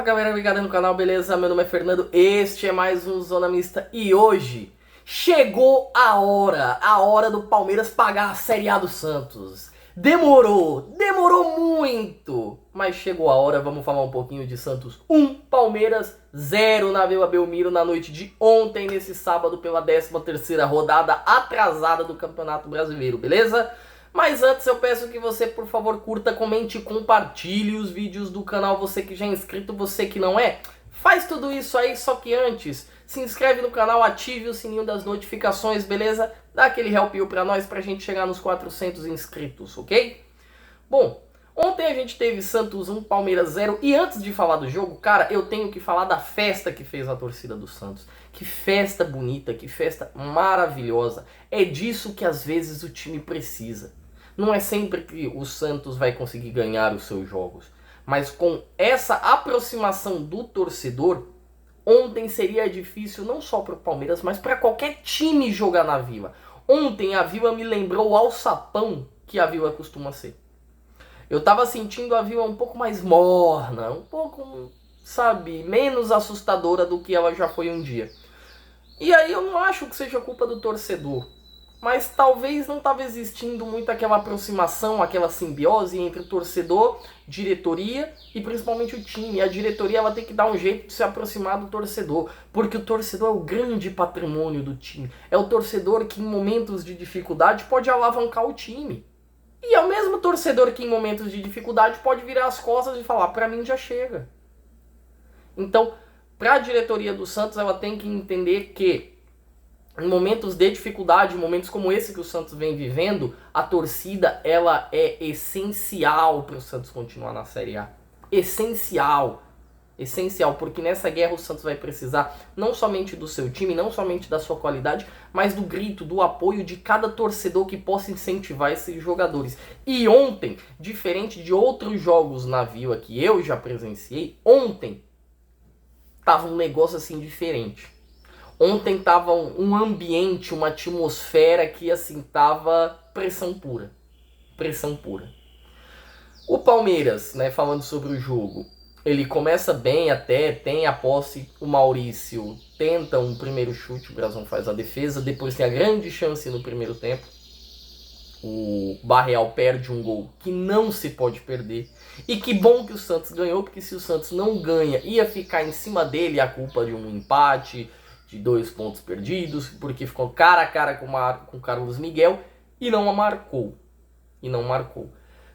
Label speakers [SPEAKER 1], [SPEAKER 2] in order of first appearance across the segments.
[SPEAKER 1] Fala galera ligada no canal, beleza? Meu nome é Fernando, este é mais um Zona Mista e hoje chegou a hora do Palmeiras pagar a Série A do Santos. Demorou muito, mas chegou a hora. Vamos falar um pouquinho de Santos 1, Palmeiras 0 na Vila Belmiro na noite de ontem, nesse sábado, pela 13ª rodada atrasada do Campeonato Brasileiro, beleza? Mas antes eu peço que você, por favor, curta, comente e compartilhe os vídeos do canal. Você que já é inscrito, você que não é, faz tudo isso aí, só que antes, se inscreve no canal, ative o sininho das notificações, beleza? Dá aquele help you pra nós, pra gente chegar nos 400 inscritos, ok? Bom, ontem a gente teve Santos 1, Palmeiras 0, e antes de falar do jogo, cara, eu tenho que falar da festa que fez a torcida do Santos. Que festa bonita, que festa maravilhosa. É disso que às vezes o time precisa. Não é sempre que o Santos vai conseguir ganhar os seus jogos, mas com essa aproximação do torcedor, ontem seria difícil não só para o Palmeiras, mas para qualquer time jogar na Vila. Ontem a Vila me lembrou o alçapão que a Vila costuma ser. Eu tava sentindo a Vila um pouco mais morna, um pouco, sabe, menos assustadora do que ela já foi um dia. E aí eu não acho que seja culpa do torcedor, mas talvez não estava existindo muito aquela aproximação, aquela simbiose entre o torcedor, diretoria e principalmente o time. A diretoria ela tem que dar um jeito de se aproximar do torcedor, porque o torcedor é o grande patrimônio do time. É o torcedor que em momentos de dificuldade pode alavancar o time. E é o mesmo torcedor que em momentos de dificuldade pode virar as costas e falar, pra mim já chega. Então, para a diretoria do Santos, ela tem que entender que em momentos de dificuldade, momentos como esse que o Santos vem vivendo, a torcida ela é essencial para o Santos continuar na Série A. Essencial. Essencial, porque nessa guerra o Santos vai precisar não somente do seu time, não somente da sua qualidade, mas do grito, do apoio de cada torcedor que possa incentivar esses jogadores. E ontem, diferente de outros jogos na Vila que eu já presenciei, ontem tava um negócio assim diferente. Ontem tava um ambiente, uma atmosfera que assim tava pressão pura. Pressão pura. O Palmeiras, né, falando sobre o jogo, ele começa bem até, tem a posse, o Maurício tenta um primeiro chute, o Brasão faz a defesa, depois tem a grande chance no primeiro tempo. O Barreal perde um gol que não se pode perder. E que bom que o Santos ganhou, porque se o Santos não ganha, ia ficar em cima dele a culpa de um empate, de 2 pontos perdidos, porque ficou cara a cara com o Carlos Miguel e não marcou.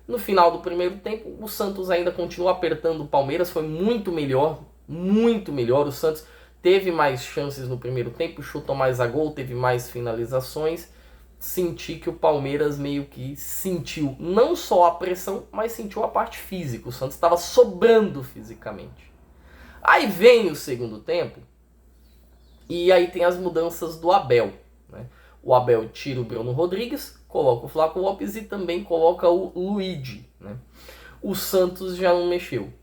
[SPEAKER 1] No final do primeiro tempo, o Santos ainda continua apertando o Palmeiras, foi muito melhor. O Santos teve mais chances no primeiro tempo, chutou mais a gol, teve mais finalizações. Senti que o Palmeiras meio que sentiu não só a pressão, mas sentiu a parte física. O Santos estava sobrando fisicamente. Aí vem o segundo tempo, e aí tem as mudanças do Abel, né? O Abel tira o Bruno Rodrigues, coloca o Flaco Lopes e também coloca o Luigi, né? O Santos já não mexeu.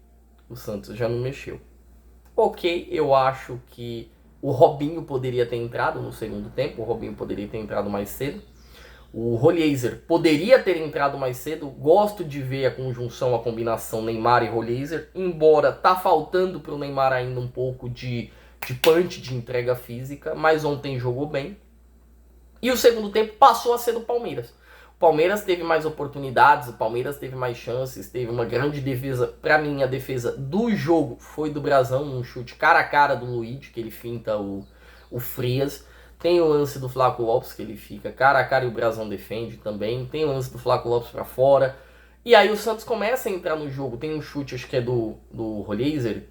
[SPEAKER 1] Ok, eu acho que o Robinho poderia ter entrado no segundo tempo. O Robinho poderia ter entrado mais cedo. O Rolliezer poderia ter entrado mais cedo. Gosto de ver a conjunção, a combinação Neymar e Rolliezer. Embora tá faltando pro Neymar ainda um pouco de punch, de entrega física, mas ontem jogou bem. E o segundo tempo passou a ser do Palmeiras. O Palmeiras teve mais oportunidades, o Palmeiras teve mais chances, teve uma grande defesa. Pra mim, a defesa do jogo foi do Brasão, um chute cara a cara do Luigi, que ele finta o Frias. Tem o lance do Flaco Lopes, que ele fica cara a cara e o Brasão defende também. Tem o lance do Flaco Lopes pra fora. E aí o Santos começa a entrar no jogo. Tem um chute, acho que é do Rolliezer,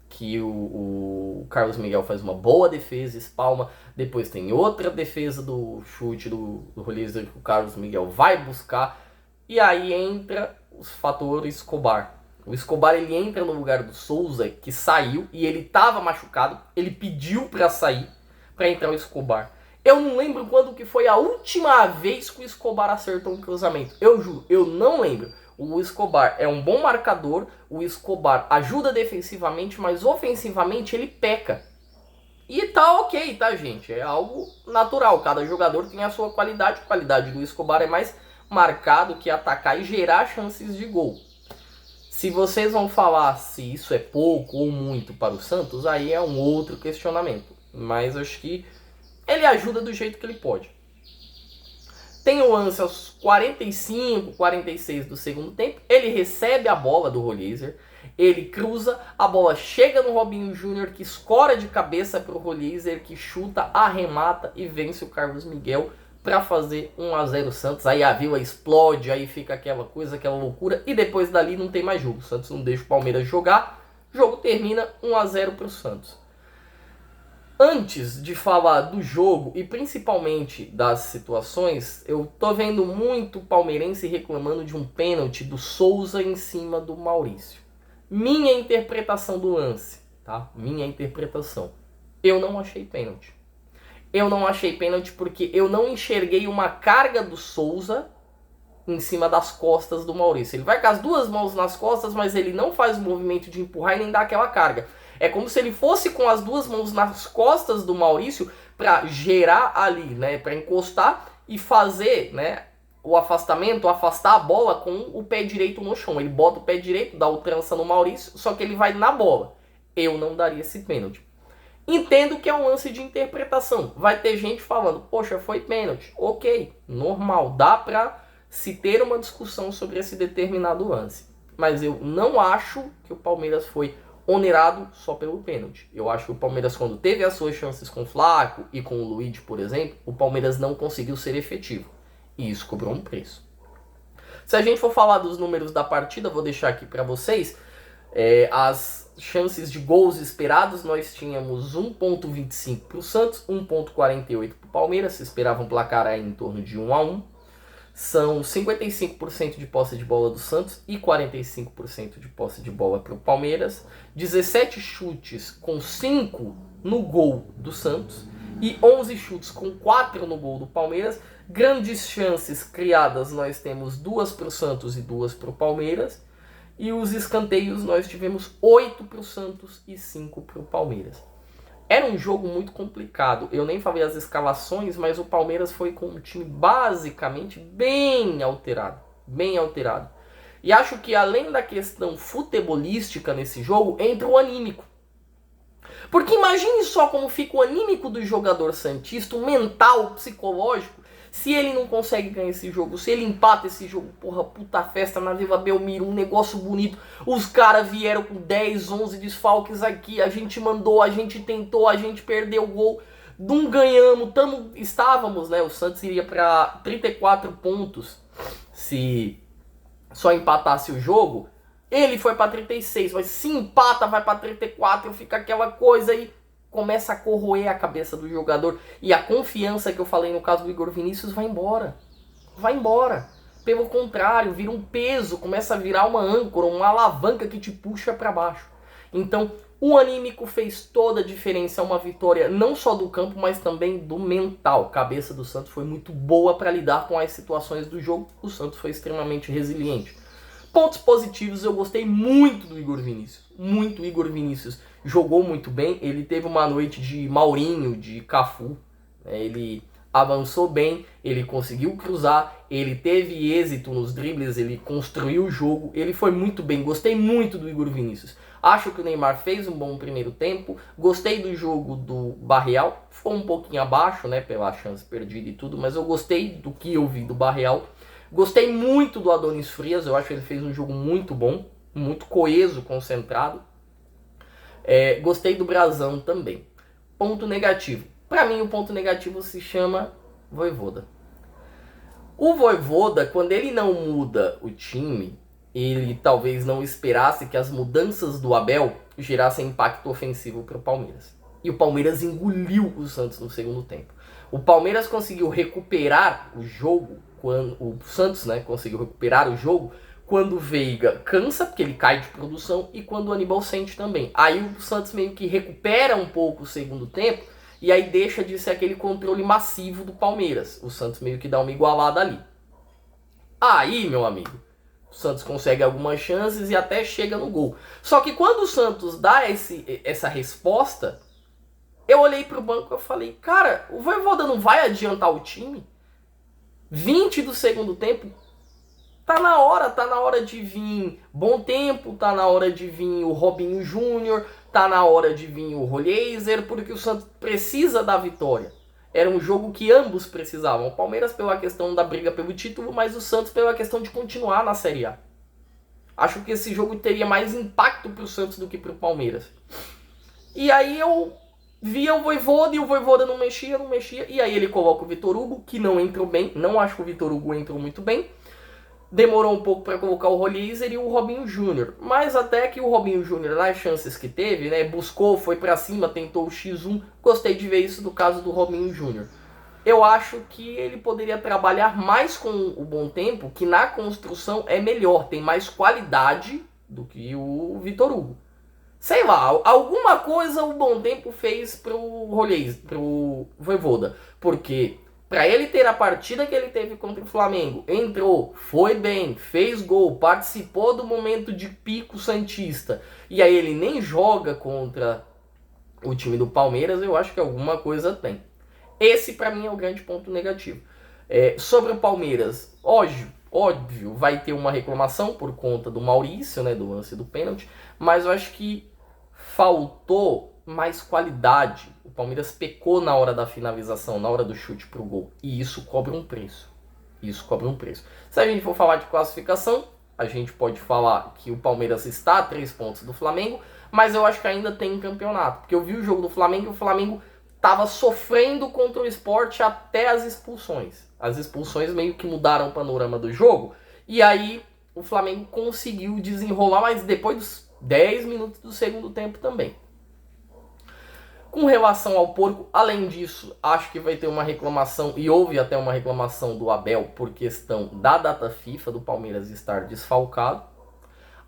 [SPEAKER 1] que o Carlos Miguel faz uma boa defesa, espalma. Depois tem outra defesa do chute do Rolliezer que o Carlos Miguel vai buscar. E aí entra o fator Escobar. O Escobar ele entra no lugar do Souza, que saiu, e ele estava machucado. Ele pediu para sair, para entrar o Escobar. Eu não lembro quando que foi a última vez que o Escobar acertou um cruzamento. Eu juro, eu não lembro. O Escobar é um bom marcador, o Escobar ajuda defensivamente, mas ofensivamente ele peca. E tá ok, tá, gente? É algo natural, cada jogador tem a sua qualidade. A qualidade do Escobar é mais marcar do que atacar e gerar chances de gol. Se vocês vão falar se isso é pouco ou muito para o Santos, aí é um outro questionamento. Mas acho que ele ajuda do jeito que ele pode. Tem o lance aos 45, 46 do segundo tempo. Ele recebe a bola do Rollizer. Ele cruza, a bola chega no Robinho Júnior, que escora de cabeça para o Rollizer, que chuta, arremata e vence o Carlos Miguel para fazer 1-0 Santos. Aí a Vila explode, aí fica aquela coisa, aquela loucura. E depois dali não tem mais jogo. O Santos não deixa o Palmeiras jogar. O jogo termina 1-0 para o Santos. Antes de falar do jogo e principalmente das situações, eu tô vendo muito palmeirense reclamando de um pênalti do Souza em cima do Maurício. Minha interpretação do lance, tá? Minha interpretação. Eu não achei pênalti. Eu não achei pênalti porque eu não enxerguei uma carga do Souza em cima das costas do Maurício. Ele vai com as duas mãos nas costas, mas ele não faz o movimento de empurrar e nem dá aquela carga. É como se ele fosse com as duas mãos nas costas do Maurício para gerar ali, né, para encostar e fazer, né, o afastamento, afastar a bola com o pé direito no chão. Ele bota o pé direito, dá o trança no Maurício, só que ele vai na bola. Eu não daria esse pênalti. Entendo que é um lance de interpretação. Vai ter gente falando, poxa, foi pênalti. Ok, normal, dá para se ter uma discussão sobre esse determinado lance. Mas eu não acho que o Palmeiras foi onerado só pelo pênalti. Eu acho que o Palmeiras, quando teve as suas chances com o Flaco e com o Luiz, por exemplo, o Palmeiras não conseguiu ser efetivo. E isso cobrou um preço. Se a gente for falar dos números da partida, vou deixar aqui para vocês. As chances de gols esperados, nós tínhamos 1.25 para o Santos, 1.48 para o Palmeiras. Se esperava um placar aí em torno de 1-1. São 55% de posse de bola do Santos e 45% de posse de bola para o Palmeiras. 17 chutes com 5 no gol do Santos e 11 chutes com 4 no gol do Palmeiras. Grandes chances criadas, nós temos 2 para o Santos e 2 para o Palmeiras. E os escanteios nós tivemos 8 para o Santos e 5 para o Palmeiras. Era um jogo muito complicado. Eu nem falei as escalações, mas o Palmeiras foi com um time basicamente bem alterado. Bem alterado. E acho que além da questão futebolística nesse jogo, entra o anímico. Porque imagine só como fica o anímico do jogador santista, o mental, o psicológico, se ele não consegue ganhar esse jogo, se ele empata esse jogo, porra, puta festa na Vila Belmiro, um negócio bonito, os caras vieram com 10, 11 desfalques aqui, a gente mandou, a gente tentou, a gente perdeu o gol, não ganhamos, estávamos, né, o Santos iria para 34 pontos se só empatasse o jogo, ele foi para 36, mas se empata vai para 34, fica aquela coisa aí, começa a corroer a cabeça do jogador. E a confiança que eu falei no caso do Igor Vinícius vai embora. Vai embora. Pelo contrário, vira um peso, começa a virar uma âncora, uma alavanca que te puxa para baixo. Então, o anímico fez toda a diferença. Uma vitória não só do campo, mas também do mental. A cabeça do Santos foi muito boa para lidar com as situações do jogo. O Santos foi extremamente resiliente. Pontos positivos, eu gostei muito do Igor Vinícius. Muito. O Igor Vinícius jogou muito bem. Ele teve uma noite de Maurinho, de Cafu. Ele avançou bem, ele conseguiu cruzar, ele teve êxito nos dribles, ele construiu o jogo. Ele foi muito bem. Gostei muito do Igor Vinícius. Acho que o Neymar fez um bom primeiro tempo. Gostei do jogo do Barreal. Ficou um pouquinho abaixo, né, pela chance perdida e tudo. Mas eu gostei do que eu vi do Barreal. Gostei muito do Adonis Frias, eu acho que ele fez um jogo muito bom, muito coeso, concentrado. Gostei do Brazão também. Ponto negativo. Para mim o ponto negativo se chama Vojvoda. O Vojvoda, quando ele não muda o time, ele talvez não esperasse que as mudanças do Abel gerassem impacto ofensivo para o Palmeiras. E o Palmeiras engoliu o Santos no segundo tempo. O Palmeiras conseguiu recuperar o jogo, quando o Santos, né, conseguiu recuperar o jogo quando o Veiga cansa, porque ele cai de produção, e quando o Aníbal sente também. Aí o Santos meio que recupera um pouco o segundo tempo, e aí deixa de ser aquele controle massivo do Palmeiras. O Santos meio que dá uma igualada ali. Aí, meu amigo, o Santos consegue algumas chances e até chega no gol. Só que quando o Santos dá essa resposta, eu olhei pro banco e falei, cara, o Vojvoda não vai adiantar o time? 20 do segundo tempo, Tá na hora de vir Bom Tempo, tá na hora de vir o Robinho Júnior, tá na hora de vir o Rolheiser, porque o Santos precisa da vitória. Era um jogo que ambos precisavam. O Palmeiras pela questão da briga pelo título, mas o Santos pela questão de continuar na Série A. Acho que esse jogo teria mais impacto pro Santos do que pro Palmeiras. E aí eu via o Vojvoda e o Vojvoda não mexia. E aí ele coloca o Vitor Hugo, que não entrou bem. Não acho que o Vitor Hugo entrou muito bem. Demorou um pouco para colocar o Rolheiser e o Robinho Júnior. Mas até que o Robinho Júnior, nas chances que teve, né, buscou, foi para cima, tentou o X1. Gostei de ver isso no caso do Robinho Júnior. Eu acho que ele poderia trabalhar mais com o Bom Tempo, que na construção é melhor, tem mais qualidade do que o Vitor Hugo. Sei lá, alguma coisa o Bom Tempo fez pro Rolheiser, pro Vojvoda. Porque para ele ter a partida que ele teve contra o Flamengo, entrou, foi bem, fez gol, participou do momento de pico santista, e aí ele nem joga contra o time do Palmeiras, eu acho que alguma coisa tem. Esse para mim é o grande ponto negativo. Sobre o Palmeiras, óbvio, vai ter uma reclamação por conta do Maurício, né, do lance do pênalti, mas eu acho que faltou mais qualidade. O Palmeiras pecou na hora da finalização, na hora do chute pro gol. E isso cobra um preço. Se a gente for falar de classificação, a gente pode falar que o Palmeiras está a 3 pontos do Flamengo, mas eu acho que ainda tem campeonato. Porque eu vi o jogo do Flamengo e o Flamengo estava sofrendo contra o Sport até as expulsões. As expulsões meio que mudaram o panorama do jogo. E aí o Flamengo conseguiu desenrolar, mas depois dos 10 minutos do segundo tempo também. Com relação ao Porco, além disso, acho que vai ter uma reclamação, e houve até uma reclamação do Abel por questão da data FIFA do Palmeiras estar desfalcado.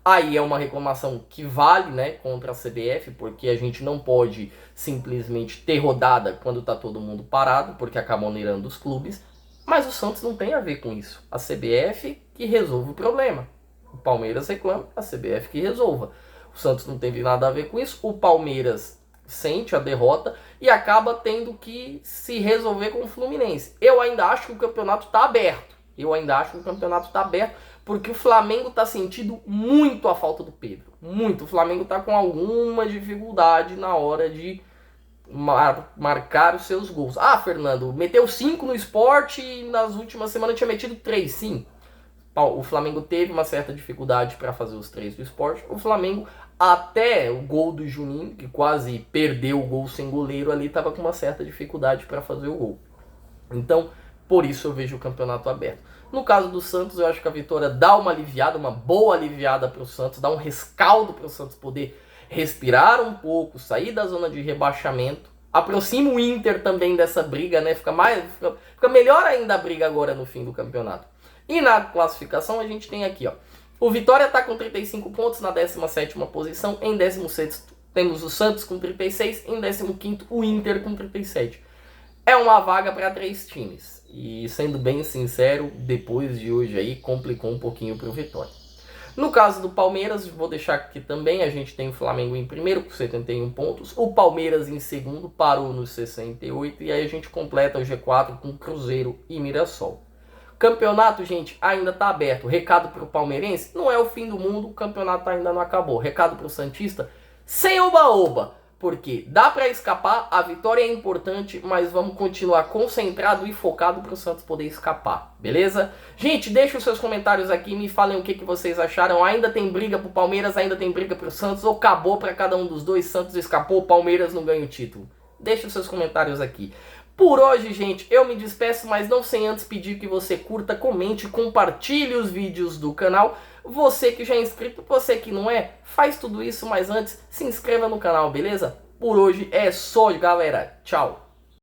[SPEAKER 1] Aí é uma reclamação que vale, né, contra a CBF, porque a gente não pode simplesmente ter rodada quando está todo mundo parado, porque acaba onerando os clubes. Mas o Santos não tem a ver com isso. A CBF que resolve o problema. O Palmeiras reclama, a CBF que resolva. O Santos não teve nada a ver com isso. O Palmeiras sente a derrota e acaba tendo que se resolver com o Fluminense. Eu ainda acho que o campeonato está aberto. Porque o Flamengo está sentindo muito a falta do Pedro. Muito. O Flamengo está com alguma dificuldade na hora de marcar os seus gols. Ah, Fernando, meteu 5 no Sport e nas últimas semanas tinha metido 3, sim. O Flamengo teve uma certa dificuldade para fazer os 3 do Sport. O Flamengo, até o gol do Juninho, que quase perdeu o gol sem goleiro ali, estava com uma certa dificuldade para fazer o gol. Então, por isso eu vejo o campeonato aberto. No caso do Santos, eu acho que a vitória dá uma aliviada, uma boa aliviada para o Santos, dá um rescaldo para o Santos poder respirar um pouco, sair da zona de rebaixamento. Aproxima o Inter também dessa briga, né? Fica melhor ainda a briga agora no fim do campeonato. E na classificação a gente tem aqui, ó, o Vitória está com 35 pontos na 17ª posição. Em 16º temos o Santos com 36. Em 15º o Inter com 37. É uma vaga para 3 times. E sendo bem sincero, depois de hoje aí complicou um pouquinho para o Vitória. No caso do Palmeiras, vou deixar aqui também, a gente tem o Flamengo em primeiro com 71 pontos. O Palmeiras em segundo parou nos 68. E aí a gente completa o G4 com Cruzeiro e Mirassol. Campeonato, gente, ainda tá aberto. Recado pro palmeirense, não é o fim do mundo, o campeonato ainda não acabou. Recado pro santista, sem oba-oba, porque dá para escapar, a vitória é importante, mas vamos continuar concentrado e focado pro Santos poder escapar, beleza? Gente, deixa os seus comentários aqui, me falem o que vocês acharam. Ainda tem briga pro Palmeiras, ainda tem briga pro Santos, ou acabou para cada um dos dois, Santos escapou, Palmeiras não ganha o título? Deixa os seus comentários aqui. Por hoje, gente, eu me despeço, mas não sem antes pedir que você curta, comente, compartilhe os vídeos do canal. Você que já é inscrito, você que não é, faz tudo isso, mas antes se inscreva no canal, beleza? Por hoje é só, galera. Tchau!